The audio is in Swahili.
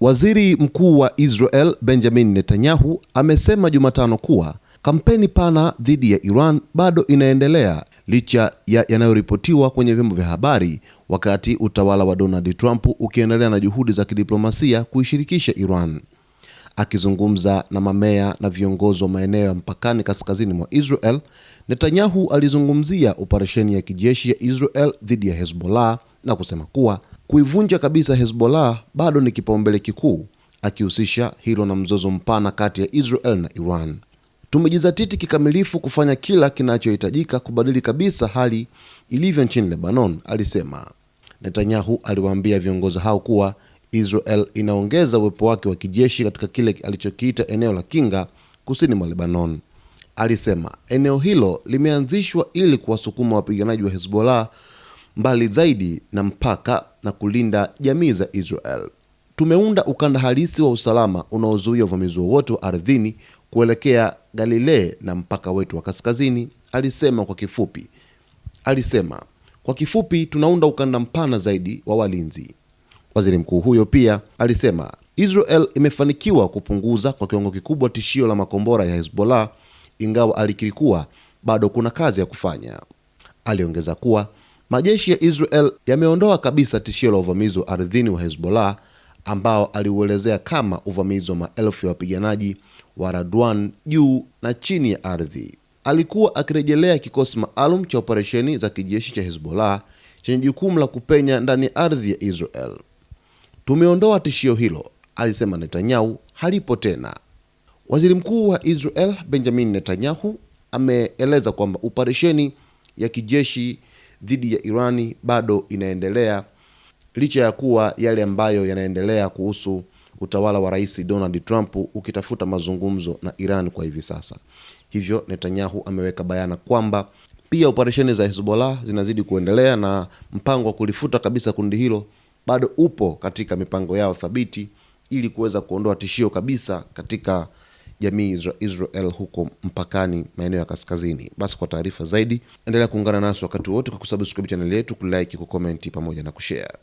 Waziri Mkuu wa Israel Benjamin Netanyahu amesema Jumatano kuwa kampeni pana dhidi ya Iran bado inaendelea licha ya yanayoripotiwa kwenye vyombo vya habari, wakati utawala wa Donald Trump ukiendelea na juhudi za kidiplomasia kuishirikisha Iran. Akizungumza na mamea na viongozi wa maeneo ya mpakani kaskazini mwa Israel, Netanyahu alizungumzia operesheni ya kijeshi ya Israel dhidi ya Hezbollah na kusema kuwa kuivunja kabisa Hezbollah bado ni kipaumbele kikuu, akihusisha hilo na mzozo mpana kati ya Israel na Iran. Tumejizatiti kikamilifu kufanya kila kinachohitajika kubadili kabisa hali ilivyo nchini Lebanon, alisema. Netanyahu aliwaambia viongozi hao kuwa Israel inaongeza uwepo wake wa kijeshi katika kile alichokiita eneo la Kinga kusini mwa Lebanon. Alisema eneo hilo limeanzishwa ili kuwasukuma wapiganaji wa Hezbollah mbali zaidi na mpaka na kulinda jamii za Israel. Tumeunda ukanda halisi wa usalama unaozuia uvamizi wowote wa ardhini kuelekea Galilee na mpaka wetu wa kaskazini, alisema kwa kifupi tunaunda ukanda mpana zaidi wa walinzi. Waziri mkuu huyo pia alisema Israel imefanikiwa kupunguza kwa kiwango kikubwa tishio la makombora ya Hezbollah, ingawa alikiri kuwa bado kuna kazi ya kufanya. Aliongeza kuwa majeshi ya Israel yameondoa kabisa tishio la uvamizi wa ardhini wa Hezbollah, ambao aliuelezea kama uvamizi wa maelfu ya wapiganaji wa Radwan juu na chini ya ardhi. Alikuwa akirejelea kikosi maalum cha operesheni za kijeshi cha Hezbollah chenye jukumu la kupenya ndani ya ardhi ya Israel. Tumeondoa tishio hilo, alisema Netanyahu, halipo tena. Waziri Mkuu wa Israel Benjamin Netanyahu ameeleza kwamba operesheni ya kijeshi dhidi ya Irani bado inaendelea licha ya kuwa yale ambayo yanaendelea kuhusu utawala wa Rais Donald Trump ukitafuta mazungumzo na Iran kwa hivi sasa. Hivyo Netanyahu ameweka bayana kwamba pia operesheni za Hezbollah zinazidi kuendelea na mpango wa kulifuta kabisa kundi hilo bado upo katika mipango yao thabiti ili kuweza kuondoa tishio kabisa katika jamii Israel huko mpakani maeneo ya kaskazini. Basi kwa taarifa zaidi endelea kuungana nasi wakati wote kwa kusubscribe channel yetu, kulike, kucomment pamoja na kushare.